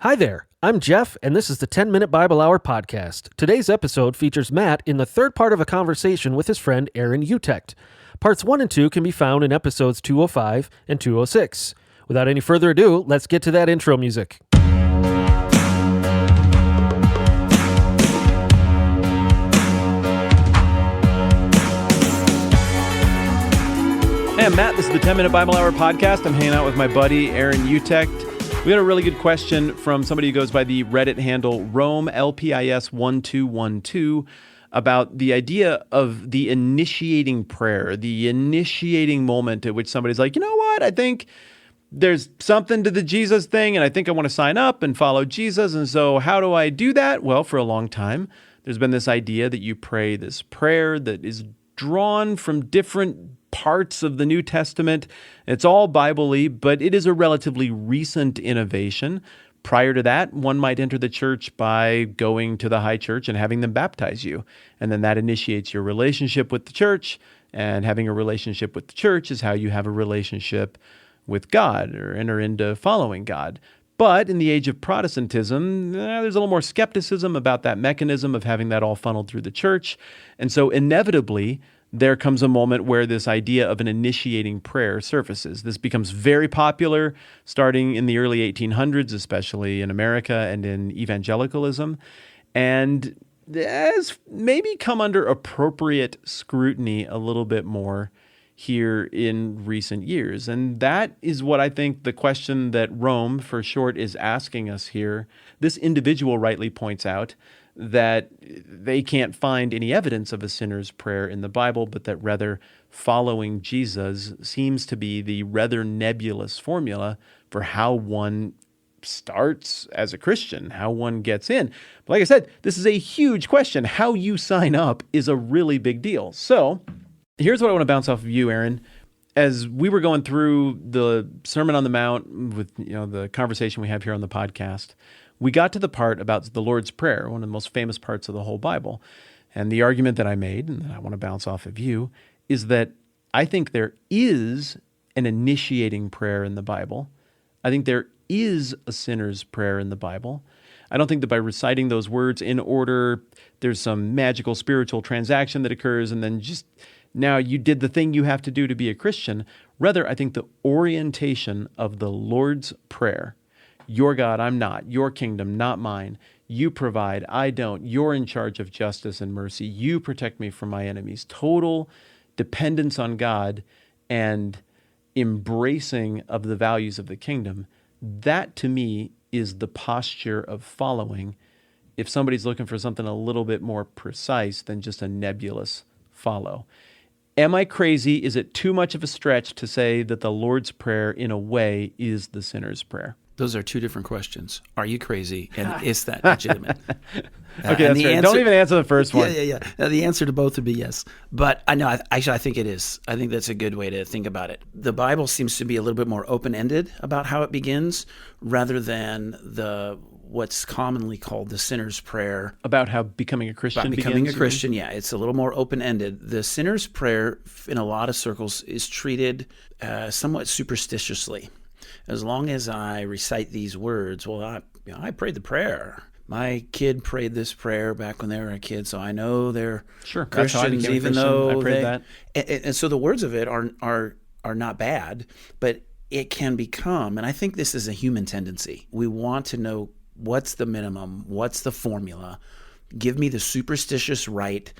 Hi there, I'm Jeff, and this is the 10-Minute Bible Hour podcast. Today's episode features Matt in the third part of a conversation with his friend Aaron Utecht. Parts 1 and 2 can be found in episodes 205 and 206. Without any further ado, let's get to that intro music. Hey, I'm Matt. This is the 10-Minute Bible Hour podcast. I'm hanging out with my buddy, Aaron Utecht. We got a really good question from somebody who goes by the Reddit handle RomeLPIS1212 about the idea of the initiating prayer, the initiating moment at which somebody's like, you know what, I think there's something to the Jesus thing, and I think I want to sign up and follow Jesus, and so how do I do that? Well, for a long time, there's been this idea that you pray this prayer that is drawn from different parts of the New Testament. It's all Bible-y, but it is a relatively recent innovation. Prior to that, one might enter the church by going to the high church and having them baptize you. And then that initiates your relationship with the church. And having a relationship with the church is how you have a relationship with God or enter into following God. But in the age of Protestantism, there's a little more skepticism about that mechanism of having that all funneled through the church. And so inevitably, there comes a moment where this idea of an initiating prayer surfaces. This becomes very popular starting in the early 1800s, especially in America and in evangelicalism, and has maybe come under appropriate scrutiny a little bit more here in recent years. And that is what I think the question that Rome, for short, is asking us here. This individual rightly points out that they can't find any evidence of a sinner's prayer in the Bible, but that rather following Jesus seems to be the rather nebulous formula for how one starts as a Christian, how one gets in. But like I said, this is a huge question. How you sign up is a really big deal. So here's what I want to bounce off of you, Aaron. As we were going through the Sermon on the Mount with the conversation we have here on the podcast, we got to the part about the Lord's Prayer, one of the most famous parts of the whole Bible. And the argument that I made, and I want to bounce off of you, is that I think there is an initiating prayer in the Bible. I think there is a sinner's prayer in the Bible. I don't think that by reciting those words in order, there's some magical spiritual transaction that occurs, and then just now you did the thing you have to do to be a Christian. Rather, I think the orientation of the Lord's Prayer, your God, I'm not. Your kingdom, not mine. You provide, I don't. You're in charge of justice and mercy. You protect me from my enemies. Total dependence on God and embracing of the values of the kingdom. That, to me, is the posture of following if somebody's looking for something a little bit more precise than just a nebulous follow. Am I crazy? Is it too much of a stretch to say that the Lord's Prayer, in a way, is the sinner's prayer? Those are two different questions. Are you crazy? And is that legitimate? Okay, that's fair. Don't even answer the first one. Yeah. The answer to both would be yes. But I know, actually, I think it is. I think that's a good way to think about it. The Bible seems to be a little bit more open-ended about how it begins rather than what's commonly called the sinner's prayer. About how becoming a Christian begins, a Christian, yeah. It's a little more open-ended. The sinner's prayer, in a lot of circles, is treated somewhat superstitiously. As long as I recite these words, well, I prayed the prayer. My kid prayed this prayer back when they were a kid, so I know they're Christians, even though I prayed that. And so the words of it are not bad, but it can become, and I think this is a human tendency. We want to know what's the minimum, what's the formula. Give me the superstitious rite.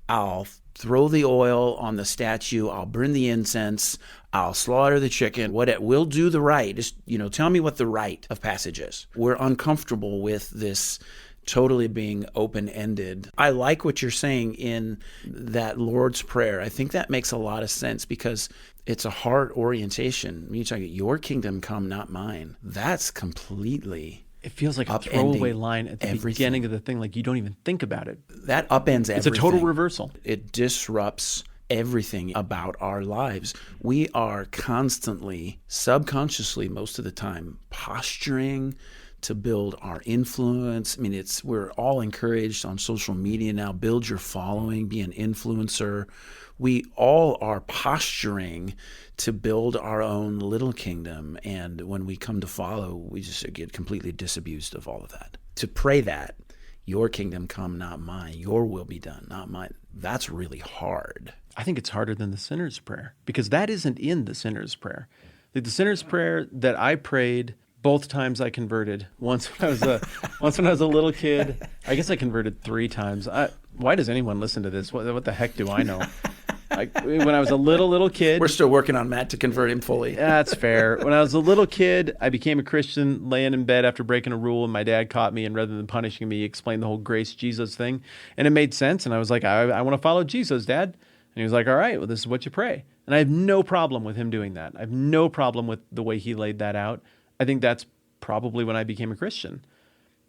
I'll throw the oil on the statue. I'll burn the incense. I'll slaughter the chicken. We'll do the rite. Just, tell me what the rite of passage is. We're uncomfortable with this totally being open-ended. I like what you're saying in that Lord's Prayer. I think that makes a lot of sense because it's a heart orientation. You're talking, your kingdom come, not mine. That's completely... It feels like a throwaway line at the beginning of the thing, like you don't even think about it. That upends everything. It's a total reversal. It disrupts everything about our lives. We are constantly, subconsciously most of the time, posturing to build our influence. I mean, we're all encouraged on social media now, build your following, be an influencer. We all are posturing to build our own little kingdom. And when we come to follow, we just get completely disabused of all of that. To pray that, your kingdom come, not mine, your will be done, not mine, that's really hard. I think it's harder than the sinner's prayer, because that isn't in the sinner's prayer. The sinner's prayer that I prayed both times I converted. Once when I was a little kid. I guess I converted 3 times. Why does anyone listen to this? What the heck do I know? When I was a little kid. We're still working on Matt to convert him fully. That's fair. When I was a little kid, I became a Christian laying in bed after breaking a rule, and my dad caught me, and rather than punishing me, he explained the whole grace Jesus thing. And it made sense, and I was like, I want to follow Jesus, Dad. And he was like, all right, well, this is what you pray. And I have no problem with him doing that. I have no problem with the way he laid that out. I think that's probably when I became a Christian.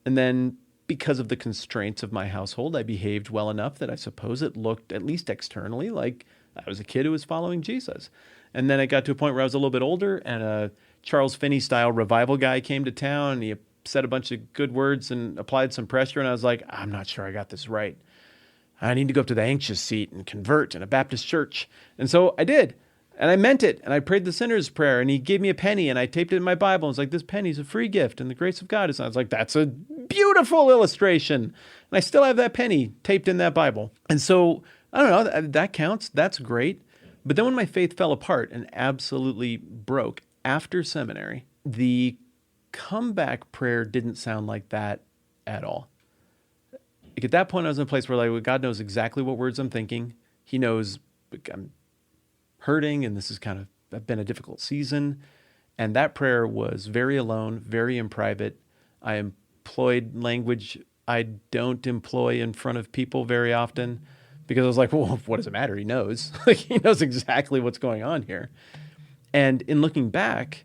And then because of the constraints of my household, I behaved well enough that I suppose it looked, at least externally, like I was a kid who was following Jesus. And then I got to a point where I was a little bit older, and a Charles Finney-style revival guy came to town, and he said a bunch of good words and applied some pressure, and I was like, I'm not sure I got this right. I need to go up to the anxious seat and convert in a Baptist church. And so I did. And I meant it. And I prayed the sinner's prayer, and he gave me a penny, and I taped it in my Bible. And it's like, this penny's a free gift, and the grace of God is on. I was like, that's a beautiful illustration. And I still have that penny taped in that Bible. And so, I don't know, that counts. That's great. But then when my faith fell apart and absolutely broke after seminary, the comeback prayer didn't sound like that at all. Like, at that point, I was in a place where, like, God knows exactly what words I'm thinking. He knows I'm hurting, and this has kind of been a difficult season. And that prayer was very alone, very in private. I employed language I don't employ in front of people very often, because I was like, well, what does it matter? He knows. Like, he knows exactly what's going on here. And in looking back,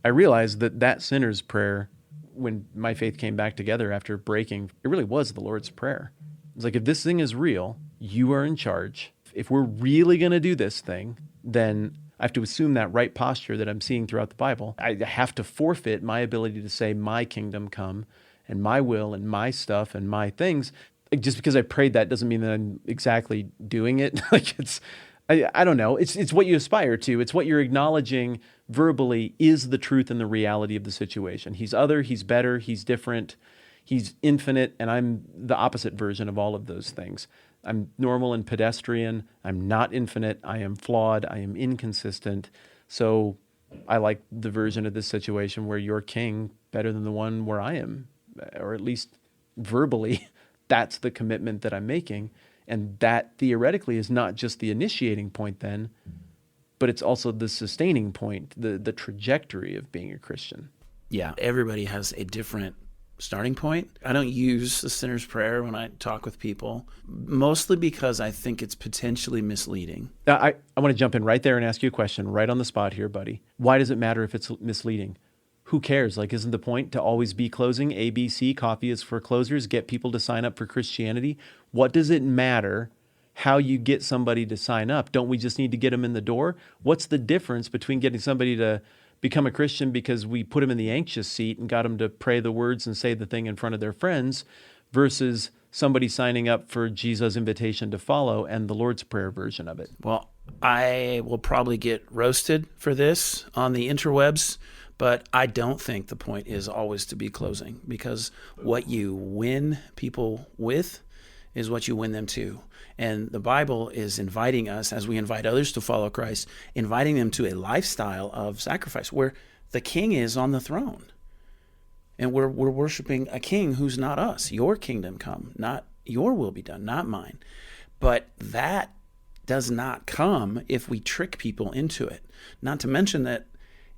I realized that sinner's prayer, when my faith came back together after breaking, it really was the Lord's Prayer. It's like, if this thing is real, you are in charge. If we're really going to do this thing, then I have to assume that right posture that I'm seeing throughout the Bible. I have to forfeit my ability to say, my kingdom come, and my will, and my stuff, and my things. Just because I prayed that doesn't mean that I'm exactly doing it. Like, I don't know. It's what you aspire to. It's what you're acknowledging verbally is the truth and the reality of the situation. He's other, he's better, he's different, he's infinite, and I'm the opposite version of all of those things. I'm normal and pedestrian. I'm not infinite. I am flawed. I am inconsistent. So I like the version of this situation where you're king better than the one where I am, or at least verbally, that's the commitment that I'm making. And that theoretically is not just the initiating point then, but it's also the sustaining point, the trajectory of being a Christian. Yeah, everybody has a different starting point. I don't use the sinner's prayer when I talk with people, mostly because I think it's potentially misleading. I want to jump in right there and ask you a question right on the spot here, buddy. Why does it matter if it's misleading? Who cares? Like, isn't the point to always be closing? ABC, coffee is for closers, get people to sign up for Christianity. What does it matter how you get somebody to sign up? Don't we just need to get them in the door? What's the difference between getting somebody to become a Christian because we put them in the anxious seat and got them to pray the words and say the thing in front of their friends versus somebody signing up for Jesus' invitation to follow and the Lord's Prayer version of it? Well, I will probably get roasted for this on the interwebs, but I don't think the point is always to be closing, because what you win people with is what you win them to. And the Bible is inviting us, as we invite others to follow Christ, inviting them to a lifestyle of sacrifice where the king is on the throne. And we're worshiping a king who's not us. Your kingdom come, not your will be done, not mine. But that does not come if we trick people into it. Not to mention that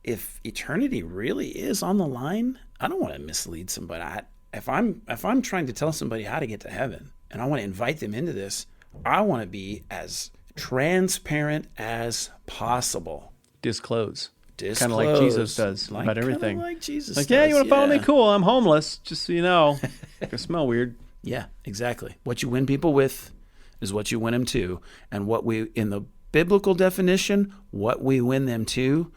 if eternity really is on the line, I don't want to mislead somebody. If I'm trying to tell somebody how to get to heaven and I want to invite them into this, I want to be as transparent as possible. Disclose. Kind of like Jesus does about everything. Like Jesus does. Yeah, you want to follow me? Cool. I'm homeless, just so you know. I smell weird. Yeah, exactly. What you win people with is what you win them to. And what we, in the biblical definition, what we win them to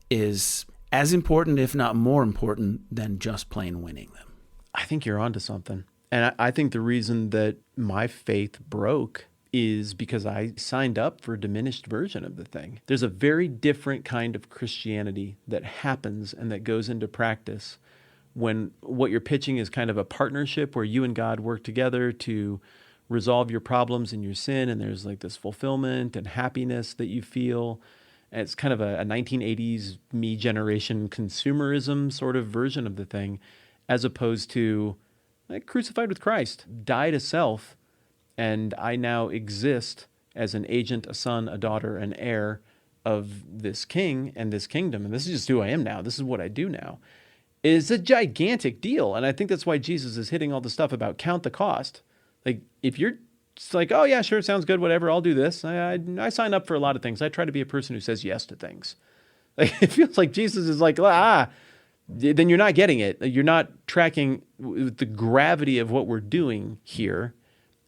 is as important, if not more important, than just plain winning them. I think you're onto something. And I think the reason that my faith broke is because I signed up for a diminished version of the thing. There's a very different kind of Christianity that happens and that goes into practice when what you're pitching is kind of a partnership where you and God work together to resolve your problems and your sin, and there's like this fulfillment and happiness that you feel. And it's kind of a 1980s me generation consumerism sort of version of the thing, as opposed to like crucified with Christ, die to self, and I now exist as an agent, a son, a daughter, an heir of this king and this kingdom. And this is just who I am now. This is what I do now. It's a gigantic deal. And I think that's why Jesus is hitting all the stuff about count the cost. Like, if you're just like, oh, yeah, sure, sounds good, whatever, I'll do this. I sign up for a lot of things. I try to be a person who says yes to things. Like, it feels like Jesus is like, then you're not getting it. You're not tracking the gravity of what we're doing here.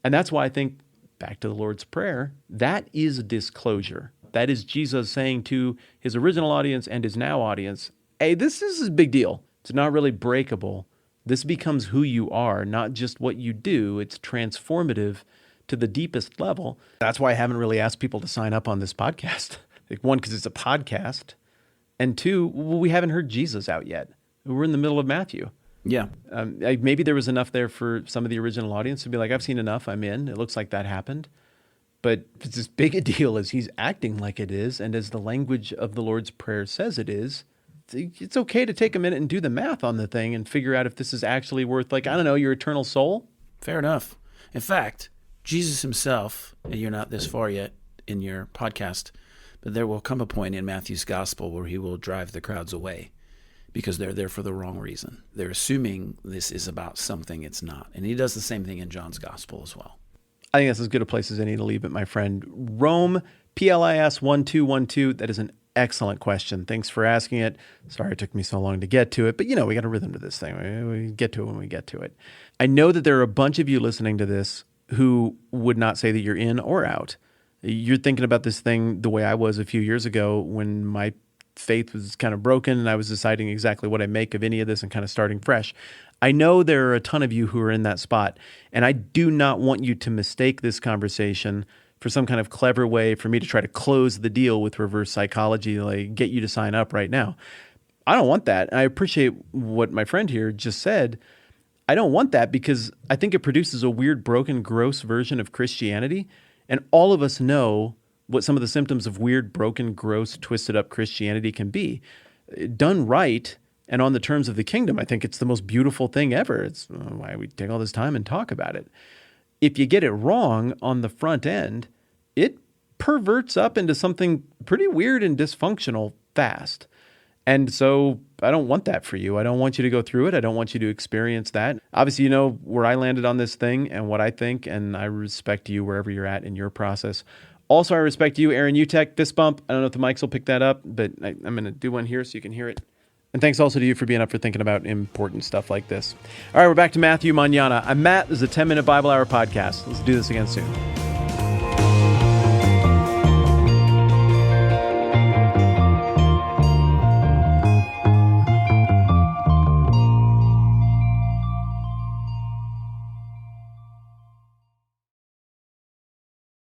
And that's why I think, back to the Lord's Prayer, that is a disclosure. That is Jesus saying to his original audience and his now audience, hey, this is a big deal. It's not really breakable. This becomes who you are, not just what you do. It's transformative to the deepest level. That's why I haven't really asked people to sign up on this podcast. Like, one, because it's a podcast. And two, we haven't heard Jesus out yet. We're in the middle of Matthew. Yeah. Maybe there was enough there for some of the original audience to be like, I've seen enough, I'm in. It looks like that happened. But it's as big a deal as he's acting like it is, and as the language of the Lord's Prayer says it is, it's okay to take a minute and do the math on the thing and figure out if this is actually worth, like, I don't know, your eternal soul. Fair enough. In fact, Jesus himself, and you're not this far yet in your podcast, but there will come a point in Matthew's gospel where he will drive the crowds away because they're there for the wrong reason. They're assuming this is about something it's not. And he does the same thing in John's gospel as well. I think that's as good a place as any to leave it, my friend. Rome, PLIS 1212. That is an excellent question. Thanks for asking it. Sorry it took me so long to get to it, but we got a rhythm to this thing. We get to it when we get to it. I know that there are a bunch of you listening to this who would not say that you're in or out. You're thinking about this thing the way I was a few years ago when my faith was kind of broken and I was deciding exactly what I make of any of this and kind of starting fresh. I know there are a ton of you who are in that spot, and I do not want you to mistake this conversation for some kind of clever way for me to try to close the deal with reverse psychology, like get you to sign up right now. I don't want that. And I appreciate what my friend here just said. I don't want that because I think it produces a weird, broken, gross version of Christianity. And all of us know what some of the symptoms of weird, broken, gross, twisted up Christianity can be. Done right and on the terms of the kingdom, I think it's the most beautiful thing ever. It's why we take all this time and talk about it. If you get it wrong on the front end, it perverts up into something pretty weird and dysfunctional fast. And so I don't want that for you. I don't want you to go through it. I don't want you to experience that. Obviously, you know where I landed on this thing and what I think, and I respect you wherever you're at in your process. Also, I respect you, Aaron Utech. Fist bump. I don't know if the mics will pick that up, but I'm going to do one here so you can hear it. And thanks also to you for being up for thinking about important stuff like this. All right, we're back to Matthew Manana. I'm Matt. This is a 10-Minute Bible Hour podcast. Let's do this again soon.